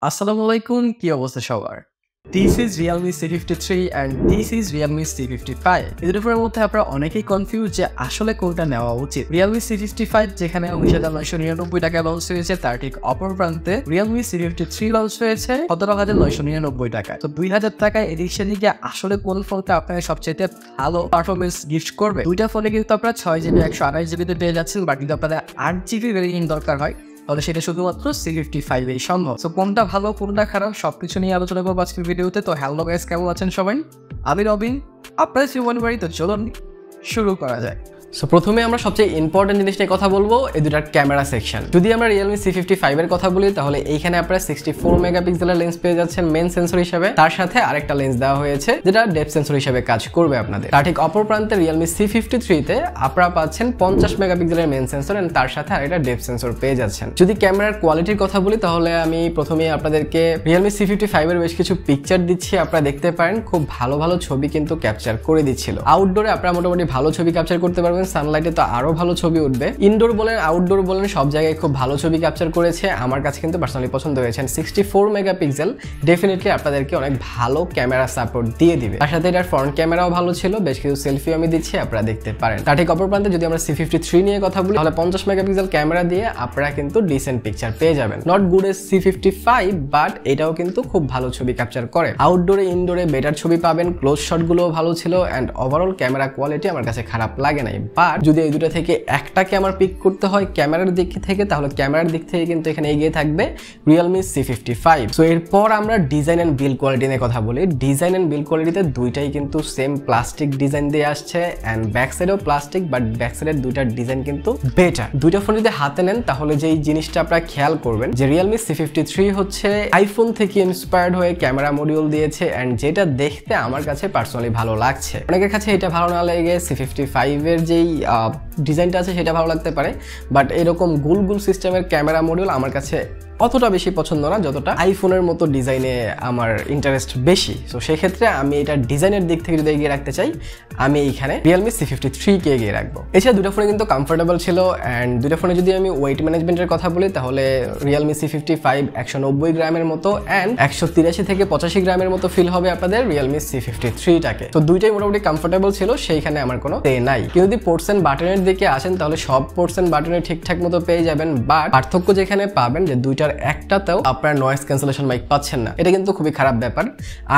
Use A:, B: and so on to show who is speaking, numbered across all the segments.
A: Assalamu alaikum, কি অবস্থা সবার? This is Realme c53 and this is Realme c55. এই দুটোর মধ্যে আপনারা অনেকেই কনফিউজ যে আসলে কোনটা নেওয়া উচিত। Realme c55 যেখানে 19,999 টাকায় লঞ্চ হয়েছে তার ঠিক অপর প্রান্তে Realme c53 লঞ্চ হয়েছে 17,999 টাকায়। তো 2000 টাকায় এডিশনে গিয়ে আসলে কোন ফোনটা আপনাকে সবচেয়ে ভালো পারফরমেন্স গিফট করবে? দুইটা ফোনে কিন্তু আপনারা 6GB 128GB তে পেয়ে যাচ্ছেন, বাট যদি আপনাদের 8GB ভেরিয়েন্ট দরকার হয় তাহলে সেটা শুধুমাত্র c55 এই সম্ভব। সো কোনটা ভালো কোনটা খারাপ সবকিছু নিয়ে আলোচনা করবো আজকের ভিডিওতে। তো হ্যালো গাইস, কেমন আছেন সবাই? আমি রবিন, আপনাদের জীবন বাড়ি। তো চলুন শুরু করা যায়। সো প্রথমে আমরা সবচেয়ে ইম্পর্টেন্ট জিনিস নিয়ে কথা বলবো, এই দুটার ক্যামেরা সেকশন। যদি আমরা Realme c55 এর কথা বলি তাহলে এইখানে আপনারা 64 মেগাপিক্সেলের লেন্স পেয়ে যাচ্ছেন মেন সেন্সর হিসেবে, তার সাথে আরেকটা লেন্স দেওয়া হয়েছে যেটা ডেপথ সেন্সর হিসেবে কাজ করবে আপনাদের। তার ঠিক অপর প্রান্তে Realme c53 তে আপনারা পাচ্ছেন 50 মেগাপিক্সেলের মেন সেন্সর এন্ড তার সাথে আরেকটা ডেপথ সেন্সর পেয়ে যাচ্ছেন। যদি ক্যামেরার কোয়ালিটির কথা বলি তাহলে আমি প্রথমেই আপনাদেরকে Realme c55 এর বেশ কিছু পিকচার দিচ্ছি, আপনারা দেখতে পারেন খুব ভালো ভালো ছবি কিন্তু ক্যাপচার করে দিচ্ছিল। আউটডোরে আপনারা মোটামুটি ভালো ছবি ক্যাপচার করতে পারবেন, সানলাইটে তো আরো ভালো ছবি উঠবে। ইনডোর বলেন আউটডোর বলেন সব জায়গায় খুব ভালো ছবি ক্যাপচার করেছে। আমার কাছে কিন্তু পার্সোনালি পছন্দ হয়েছে। 64 মেগাপিক্সেল ডেফিনেটলি আপনাদেরকে অনেক ভালো ক্যামেরা সাপোর্ট দিয়ে দিবে। তার সাথে এটার ফ্রন্ট ক্যামেরাও ভালো ছিল, বেশ কিছু সেলফি আমি দিচ্ছি, আপনারা দেখতে পারেন। তার ঠিক অপর প্রান্তে যদি আমরা c53 নিয়ে কথা বলি তাহলে 50 মেগাপিক্সেল ক্যামেরা দিয়ে আপনারা কিন্তু ডিসেন্ট পিকচার পেয়ে যাবেন। Not good S c55, but এটাও কিন্তু খুব ভালো ছবি ক্যাপচার করে। আউটডোরে ইনডোরে বেটার ছবি পাবেন, ক্লোজ শট গুলো ভালো ছিল এন্ড ওভারঅল ক্যামেরা কোয়ালিটি আমার কাছে খারাপ লাগে নাই। বাট যদি এই দুটো থেকে একটাকে আমার পিক করতে হয় ক্যামেরার দিক থেকে, তাহলে ক্যামেরার দিক থেকে কিন্তু এখানে এগিয়ে থাকবে Realme c55। সো এরপর আমরা ডিজাইন এন্ড বিল্ড কোয়ালিটি নিয়ে কথা বলি। ডিজাইন এন্ড বিল্ড কোয়ালিটিতে দুইটাই কিন্তু সেম প্লাস্টিক ডিজাইন দিয়ে আসছে এন্ড ব্যাক সাইডেও প্লাস্টিক, বাট ব্যাক সাইডের দুইটার ডিজাইন কিন্তু বেটার। দুইটা ফোন যদি হাতে নেন তাহলে যেই জিনিসটা আপনারা খেয়াল করবেন যে Realme c53 হচ্ছে আইফোন থেকে ইন্সপায়ার্ড হয়ে ক্যামেরা মডিউল দিয়েছে এন্ড যেটা দেখতে আমার কাছে পার্সোনালি ভালো লাগছে। অনেকের কাছে এটা ভালো না লেগে c55 এর যেই ডিজাইনটা আছে সেটা ভালো লাগতে পারে, বাট এরকম গোল গোল সিস্টেমের ক্যামেরা মডিউল আমার কাছে অতটা বেশি পছন্দ না যতটা আইফোনের মতো ডিজাইনে আমার ইন্টারেস্ট বেশি। সো সেক্ষেত্রে আমি এটা ডিজাইনের দিক থেকে যদি এগিয়ে রাখতে চাই আমি এইখানে Realme c53 কে এগিয়ে রাখবো। এছাড়া দুটো ফোনে কিন্তু কমফোর্টেবল ছিল অ্যান্ড দুটো ফোনে যদি আমি ওয়েট ম্যানেজমেন্টের কথা বলি তাহলে Realme c55 190 গ্রামের মতো অ্যান্ড 183 থেকে 85 গ্রামের মতো ফিল হবে আপনাদের Realme c53 টাকে। তো দুইটাই মোটামুটি কমফোর্টেবল ছিল, সেইখানে আমার কোনো তে নাই। কিন্তু যদি পোর্টস এন্ড বাটনের দিকে আসেন তাহলে সব পোর্টস এন্ড বাটনে ঠিকঠাক মতো পেয়ে যাবেন, বাট পার্থক্য যেখানে পাবেন যে দুইটা একটাতেও আপনার নয়েজ ক্যান্সেলেশন মাইক পাচ্ছেন না। এটা কিন্তু খুবই খারাপ ব্যাপার।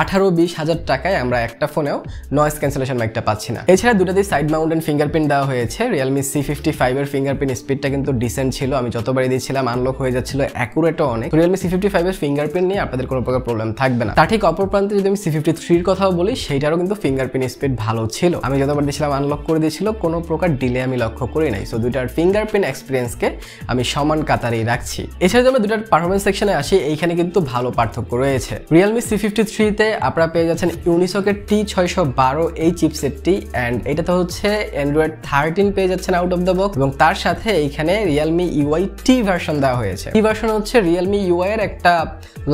A: 18-20 হাজার টাকায় আমরা একটা ফোনেও নয়েজ ক্যান্সেলেশন মাইকটা পাচ্ছি না। এছাড়া দুটাতেই সাইড মাউন্টেন ফিঙ্গারপ্রিন্ট দেওয়া হয়েছে। Realme c55 এর ফিঙ্গারপ্রিন্ট স্পিডটা কিন্তু ডিসেন্ট ছিল, আমি যতবারই দিয়েছিলাম আনলক হয়ে যাচ্ছিল, অ্যাকুরেটও অনেক। Realme c55 এর ফিঙ্গারপ্রিন্ট নিয়ে আপনাদের কোনো প্রকার প্রবলেম থাকবে না। তার ঠিক অপর প্রান্তে যদি আমি c53 এর কথাও বলি সেইটারও কিন্তু ফিঙ্গারপ্রিন্ট স্পিড ভালো ছিল, আমি যতবার দিয়েছিলাম আনলক করে দিয়েছিল, কোনো প্রকার ডিলে আমি লক্ষ্য করি নাই। সো দুইটার ফিঙ্গারপ্রিন্ট এক্সপিরিয়েন্সকে আমি সমান কাতারেই রাখছি। এছাড়া যদি আমরা দুটার পারফরমেন্স সেকশনে আসি এইখানে কিন্তু ভালো পার্থক্য রয়েছে। Realme c53 তে আপনারা পেয়ে যাচ্ছেন ইউনিসকের T612 এই চিপসেটটি এন্ড এটাতে হচ্ছে Android 13 পেয়ে যাচ্ছেন আউট অফ দ্য বক্স এবং তার সাথে এইখানে Realme UI T ভার্সন দেওয়া হয়েছে। T ভার্সন হচ্ছে Realme UI এর একটা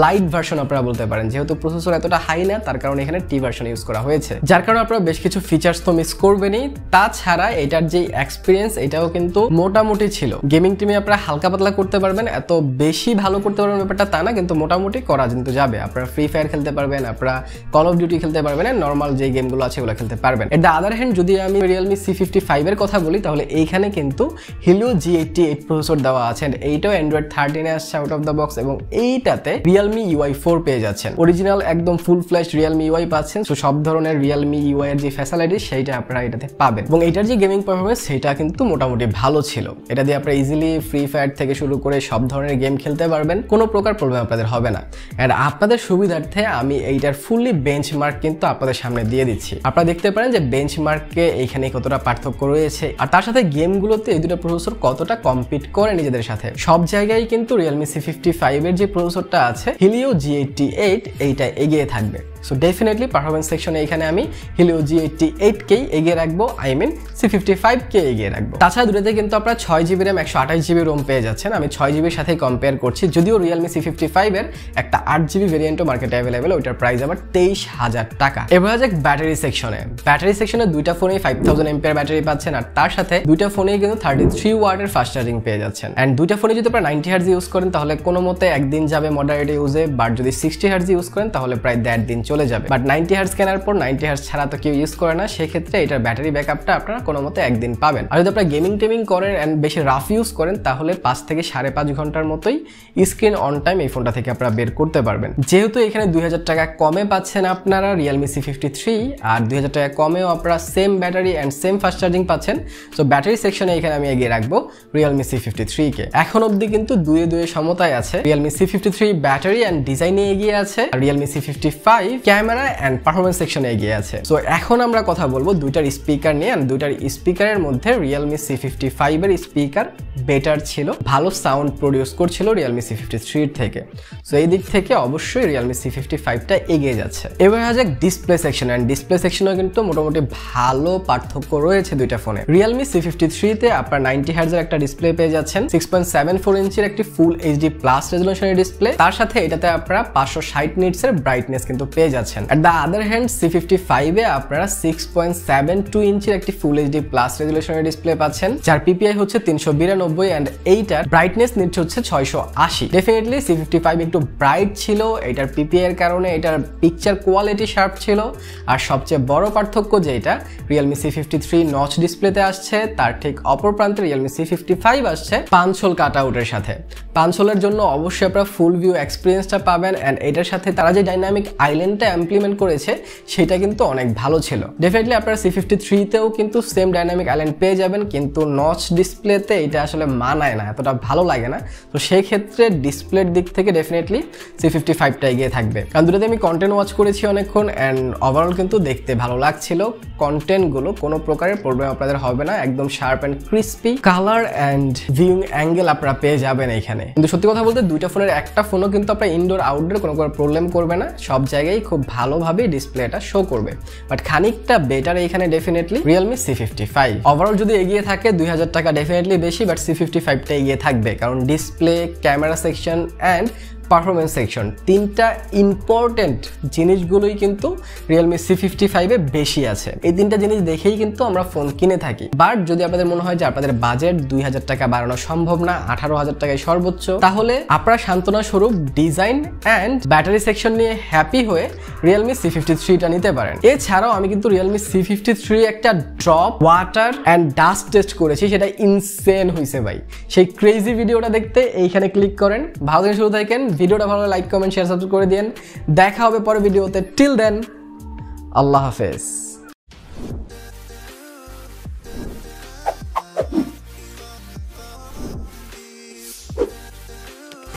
A: লাইট ভার্সন আপনারা বলতে পারেন, যেহেতু প্রসেসর এতটা হাই না তার কারণে এখানে T ভার্সন ইউজ করা হয়েছে, যার কারণে আপনারা বেশ কিছু ফিচার্স তো মিস করবেনই। তাছাড়া এটার যে এক্সপিরিয়েন্স এটাও কিন্তু মোটামুটি ছিল। গেমিং টিমে আপনারা হালকা পাতলা করতে পারবেন, এত বেশি ভালো করতে পারবেন ব্যাপারটা তা না, কিন্তু মোটামুটি করা কিন্তু যাবে। আপনারা ফ্রি ফায়ার খেলতে পারবেন, আপনারা কল অফ ডিউটি খেলতে পারবেন, নর্মাল যে গেমগুলো আছে ওগুলো খেলতে পারবেন। এট দ্য আদার হ্যান্ড যদি আমি Realme c55 এর কথা বলি তাহলে এইখানে কিন্তু Helio G88 প্রসেসর দেওয়া আছে, এইটাও Android 13 এ আসছে আউট অফ দ্য বক্স এবং এইটাতে Realme UI 4 পেয়ে যাচ্ছেন। অরিজিনাল একদম ফুল ফ্ল্যাশ Realme UI পাচ্ছেন। সো সব ধরনের Realme UI এর যে ফ্যাসিলিটি সেইটা আপনারা এটাতে পাবেন এবং এটার যে গেমিং পারফরমেন্স সেটা কিন্তু মোটামুটি ভালো ছিল। এটা দিয়ে আপনারা ইজিলি ফ্রি ফায়ার থেকে শুরু করে সব ধরনের গেম খেলতে পারবেন, কোনো প্রকার প্রবলেম আপনাদের হবে না। এন্ড আপনাদের সুবিধার্থে আমি এইটার ফুললি বেঞ্চমার্ক কিন্তু আপনাদের সামনে দিয়ে দিচ্ছি। আপনারা দেখতে পারেন যে বেঞ্চমার্কে এইখানে কতটা পার্থক্য রয়েছে আর তার সাথে গেমগুলোতে এই দুটো প্রসেসর কতটা কম্পিট করে নিজেদের সাথে। সব জায়গায় কিন্তু Realme c55 এর যে প্রসেসরটা আছে Helio G88 এইটা এগিয়ে থাকবে।
B: সো ডেফিনেটলি পারফরমেন্স সেকশনে এখানে আমি Helio G88 কেই এগিয়ে রাখবো, C55 কে এগিয়ে রাখবো। তাছাড়া দুটোতে কিন্তু আপনারা 6GB RAM 128GB ROM পেয়ে যাচ্ছেন। আমি 6GBর সাথে কম্পেয়ার করছি, যদিও Realme C55 এর একটা 8GB ভেরিয়েন্টও মার্কেটে অ্যাভেলেবেল, ওইটার প্রাইস আবার 23,000 টাকা। এবার যাক ব্যাটারি সেকশনে দুইটা ফোনেই 5000 mAh ব্যাটারি পাচ্ছেন, আর তার সাথে দুইটা ফোনেই কিন্তু 33 ওয়াটের ফাস্ট চার্জিং পেয়ে যাচ্ছেন। এন্ড দুইটা ফোনে যদি আপনারা 90 Hz ইউজ করেন তাহলে কোনো মতে একদিন যাবে মডারেট ইউজে, বাট যদি 60 Hz ইউজ করেন তাহলে প্রায় 1.5 দিন চলে যাবে। বাট 90 Hz কেনার পর 90 Hz ছাড়া তো কেউ ইউজ করে না, সেক্ষেত্রে এটার ব্যাটারি ব্যাকআপটা আপনারা কোনো মতে একদিন পাবেন। আর যদি আপনারা গেমিং করেন এন্ড বেশি রাফ ইউজ করেন তাহলে 5 থেকে 5.5 ঘন্টার মতোই স্ক্রিন অন টাইম এই ফোনটা থেকে আপনারা বের করতে পারবেন। যেহেতু এখানে 2000 টাকা কমে পাচ্ছেন আপনারা Realme C53, আর 2000 টাকা কমেও আপনারা same battery and same fast charging পাচ্ছেন। সো ব্যাটারি সেকশনে এখানে আমি এগিয়ে রাখবো Realme C53 কে। এখন অবধি কিন্তু দুয়ে সমতায় আছে। Realme C53 ব্যাটারি এন্ড ডিজাইনে এগিয়ে আছে, আর Realme C55 camera and performance সেকশনে এগিয়ে আছে। সো এখন আমরা কথা বলবো দুইটার স্পিকার নিয়ে। এন্ড দুইটার স্পিকারের মধ্যে Realme C55 এর স্পিকার বেটার ছিল, ভালো সাউন্ড প্রডিউস করছিল Realme C53 থেকে। সো এই দিক থেকে অবশ্যই Realme C55 টা এগিয়ে যাচ্ছে। এবার আসে ডিসপ্লে সেকশন, এন্ড ডিসপ্লে সেকশনেও কিন্তু মোটামুটি ভালো পার্থক্য রয়েছে দুইটা ফোনে। Realme C53 তে আপনারা 90 Hz এর একটা ডিসপ্লে পেয়ে যাচ্ছেন, 6.74 ইঞ্চির একটি ফুল HD প্লাস রেজোলিউশনের ডিসপ্লে, তার সাথে এটাতে আপনারা 560 নিটস এর ব্রাইটনেস কিন্তু পেয়ে যাচ্ছেন। At the other hand C55 এ আপনারা 6.72 ইঞ্চির একটি ফুল HD প্লাস রেজোলিউশনের ডিসপ্লে পাচ্ছেন, যার PPI হচ্ছে 392 এন্ড এইটার ব্রাইটনেস নিট হচ্ছে 680। ডেফিনেটলি C55 একটু ব্রাইট ছিল, এটার PPI এর কারণে এটার পিকচার কোয়ালিটি শার্প ছিল। আর সবচেয়ে বড় পার্থক্য যেটা Realme C53 নচ ডিসপ্লেতে আসছে, তার ঠিক অপর প্রান্তে Realme C55 আসছে পাঞ্চ হোল কাট আউটের সাথে। পাঞ্চ হোলের জন্য অবশ্যই আপনারা ফুল ভিউ এক্সপিরিয়েন্সটা পাবেন, এন্ড এটার সাথে তারা যে ডাইনামিক আইল্যান্ডটা ইমপ্লিমেন্ট করেছে সেটা কিন্তু অনেক ভালো ছিল। ডেফিনেটলি আপনারা C53 তেও কিন্তু সেম ডাইনামিক আইল্যান্ড পেয়ে যাবেন, কিন্তু নচ ডিসপ্লেতে এটা আসলে মানায় না, এতটা ভালো লাগে না। তো সেই ক্ষেত্রে ডিসপ্লের দিক থেকে ডেফিনেটলি C55 টা এগিয়ে থাকবে। কারণ দুটোতে আমি কন্টেন্ট ওয়াচ করেছি অনেকক্ষণ, এন্ড ওভারঅল কিন্তু দেখতে ভালো লাগছিল। কন্টেন্টগুলো কোনো প্রকারের প্রবলেম আপনাদের হবে না, একদম sharp and crispy colour and viewing angle আপনারা পেয়ে যাবেন এখানে। কিন্তু সত্যি কথা বলতে দুইটা ফোনের একটা ফোনও কিন্তু আপনার ইনডোর আউটডোর কোনো প্রবলেম করবে না, সব জায়গায় খুব ভালোভাবে ডিসপ্লেটা শো করবে। বাট খানিকটা বেটার এখানে ডেফিনেটলি Realme C55। ওভারঅল যদি এগিয়ে থাকে 2000 টাকা ডেফিনেটলি বেশি, বাট C55 টা এগিয়ে থাকবে, কারণ display, camera section and performance section তিনটা ইম্পর্টেন্ট জিনিসগুলোই কিন্তু Realme C55 এ বেশি আছে। এই তিনটা জিনিস দেখেই কিন্তু আমরা ফোন কিনে থাকি। বাট যদি আপনাদের মনে হয় যে আপনাদের বাজেট 2000 টাকা বাড়ানো সম্ভব না, 18,000 টাকায় সর্বোচ্চ, তাহলে আপনারা সান্ত্বনা স্বরূপ ডিজাইন এন্ড ব্যাটারি সেকশন নিয়ে হ্যাপি হয়ে Realme C53 টা নিতে পারেন। এছাড়াও আমি কিন্তু Realme C53 একটা drop water and dust test করেছি, সেটা ইনসেন হয়েছে ভাই। সেই ক্রেজি ভিডিওটা দেখতে এইখানে ক্লিক করেন। ভালো দিন শুরু থাকেন। ভিডিওটা ভালো লাইক, কমেন্ট, শেয়ার, সাবস্ক্রাইব করে দিন। দেখা হবে পরের ভিডিওতে। টিল দেন, আল্লাহ হাফেজ।